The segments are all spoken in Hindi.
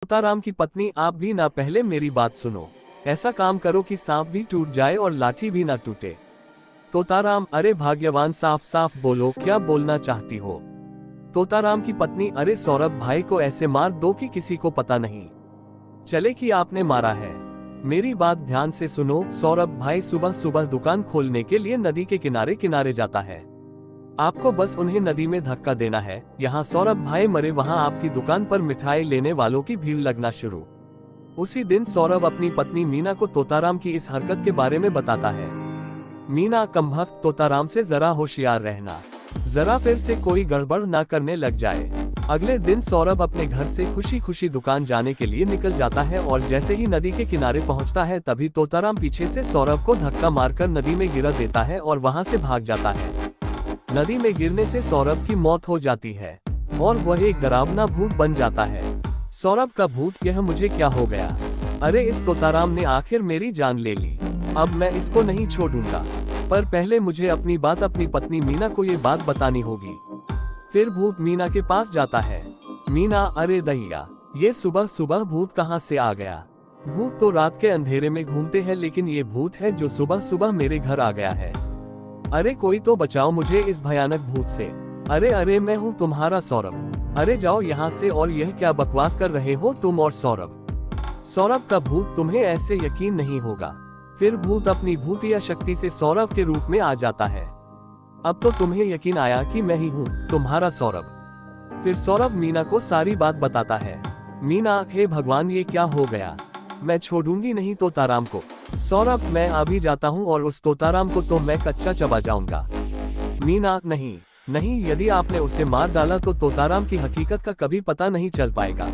तोताराम की पत्नी, आप भी ना, पहले मेरी बात सुनो। ऐसा काम करो कि सांप भी टूट जाए और लाठी भी ना टूटे। तोताराम, अरे भाग्यवान, साफ साफ बोलो, क्या बोलना चाहती हो? तोताराम की पत्नी, अरे सौरभ भाई को ऐसे मार दो कि किसी को पता नहीं चले कि आपने मारा है। मेरी बात ध्यान से सुनो। सौरभ भाई सुबह सुबह दुकान खोलने के लिए नदी के किनारे किनारे जाता है। आपको बस उन्हें नदी में धक्का देना है। यहाँ सौरभ भाई मरे, वहाँ आपकी दुकान पर मिठाई लेने वालों की भीड़ लगना शुरू। उसी दिन सौरभ अपनी पत्नी मीना को तोताराम की इस हरकत के बारे में बताता है। मीना, कमबख्त, तोताराम से जरा होशियार रहना, जरा फिर से कोई गड़बड़ ना करने लग जाए। अगले दिन सौरभ अपने घर से खुशी खुशी दुकान जाने के लिए निकल जाता है और जैसे ही नदी के किनारे पहुंचता है तभी तोताराम पीछे से सौरभ को धक्का मारकर नदी में गिरा देता है और वहां से भाग जाता है। नदी में गिरने से सौरभ की मौत हो जाती है और वह एक डरावना भूत बन जाता है। सौरभ का भूत, यह मुझे क्या हो गया? अरे इस तोताराम ने आखिर मेरी जान ले ली, अब मैं इसको नहीं छोड़ूंगा। पर पहले मुझे अपनी बात अपनी पत्नी मीना को ये बात बतानी होगी। फिर भूत मीना के पास जाता है। मीना, अरे दैया, ये सुबह सुबह भूत कहाँ से आ गया? भूत तो रात के अंधेरे में घूमते हैं, लेकिन ये भूत है जो सुबह सुबह मेरे घर आ गया है। अरे कोई तो बचाओ मुझे इस भयानक भूत से। अरे अरे, मैं हूँ तुम्हारा सौरभ, अरे जाओ यहाँ से। और यह क्या बकवास कर रहे हो तुम और सौरभ? सौरभ का भूत, तुम्हें ऐसे यकीन नहीं होगा। फिर भूत अपनी भूतिया शक्ति से सौरभ के रूप में आ जाता है। अब तो तुम्हें यकीन आया कि मैं ही हूँ तुम्हारा सौरभ। फिर सौरभ मीना को सारी बात बताता है। मीना, हे भगवान, ये क्या हो गया? मैं छोड़ूंगी नहीं तोताराम को। सौरभ, मैं अभी जाता हूँ और उस तोताराम को तो मैं कच्चा चबा जाऊंगा। मीना, नहीं नहीं, यदि आपने उसे मार डाला तो तोताराम की हकीकत का कभी पता नहीं चल पाएगा।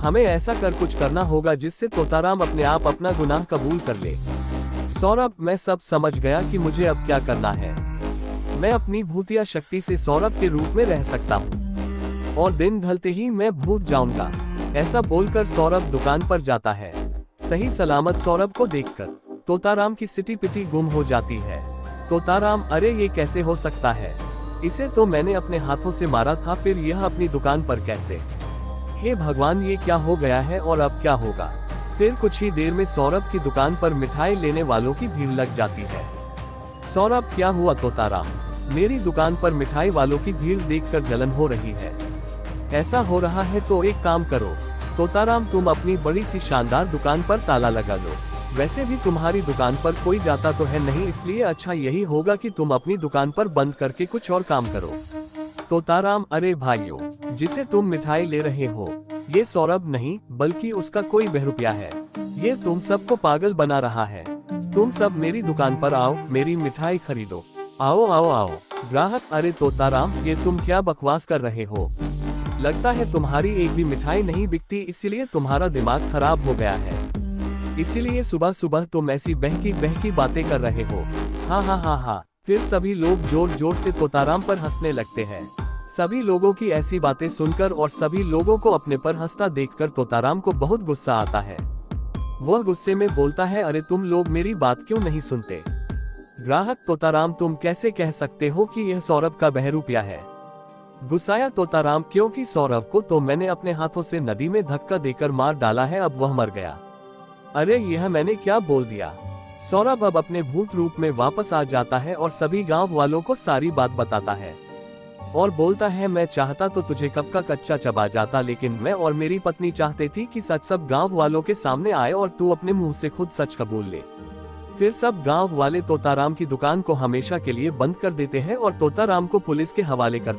हमें ऐसा कर कुछ करना होगा जिससे तोताराम अपने आप अपना गुनाह कबूल कर ले। सौरभ, मैं सब समझ गया कि मुझे अब क्या करना है। मैं अपनी भूतिया शक्ति से सौरभ के रूप में रह सकता हूँ और दिन ढलते ही मैं भूत जाऊंगा। ऐसा बोलकर सौरभ दुकान पर जाता है। सही सलामत सौरभ को देखकर तोताराम की सिटी पिटी गुम हो जाती है। तोताराम, अरे ये कैसे हो सकता है? इसे तो मैंने अपने हाथों से मारा था, फिर यह अपनी दुकान पर कैसे? हे भगवान, ये क्या हो गया है और अब क्या होगा? फिर कुछ ही देर में सौरभ की दुकान पर मिठाई लेने वालों की भीड़ लग जाती है। सौरभ, क्या हुआ तोताराम? मेरी दुकान पर मिठाई वालों की भीड़ देखकर जलन हो रही है। ऐसा हो रहा है तो एक काम करो तोताराम, तुम अपनी बड़ी सी शानदार दुकान पर ताला लगा लो। वैसे भी तुम्हारी दुकान पर कोई जाता तो है नहीं, इसलिए अच्छा यही होगा कि तुम अपनी दुकान पर बंद करके कुछ और काम करो। तोताराम, अरे भाइयों, जिसे तुम मिठाई ले रहे हो ये सौरभ नहीं बल्कि उसका कोई बहरूपिया है। ये तुम सबको पागल बना रहा है। तुम सब मेरी दुकान पर आओ, मेरी मिठाई खरीदो। आओ आओ आओ। ग्राहक, अरे तोताराम, ये तुम क्या बकवास कर रहे हो? लगता है तुम्हारी एक भी मिठाई नहीं बिकती, इसीलिए तुम्हारा दिमाग खराब हो गया है। इसीलिए सुबह सुबह तुम ऐसी बहकी बहकी बातें कर रहे हो। हाँ हाँ हाँ हाँ। फिर सभी लोग जोर जोर से तोताराम पर हंसने लगते हैं। सभी लोगों की ऐसी बातें सुनकर और सभी लोगों को अपने पर हंसता देखकर तोताराम को बहुत गुस्सा आता है। वह गुस्से में बोलता है, अरे तुम लोग मेरी बात क्यों नहीं सुनते? ग्राहक, तोताराम, तुम कैसे कह सकते हो कि यह सौरभ का बहरूपिया है? गुस्साया तोताराम, क्योंकि सौरभ को तो मैंने अपने हाथों से नदी में धक्का देकर मार डाला है, अब वह मर गया। अरे यह मैंने क्या बोल दिया? सौरभ अब अपने भूत रूप में वापस आ जाता है और सभी गांव वालों को सारी बात बताता है और बोलता है, मैं चाहता तो तुझे कब का कच्चा चबा जाता, लेकिन मैं और मेरी पत्नी चाहते थी कि सच सब गांव वालों के सामने आए और तू अपने मुंह से खुद सच कबूल ले। फिर सब गांव वाले तोताराम की दुकान को हमेशा के लिए बंद कर देते हैं और तोताराम को पुलिस के हवाले कर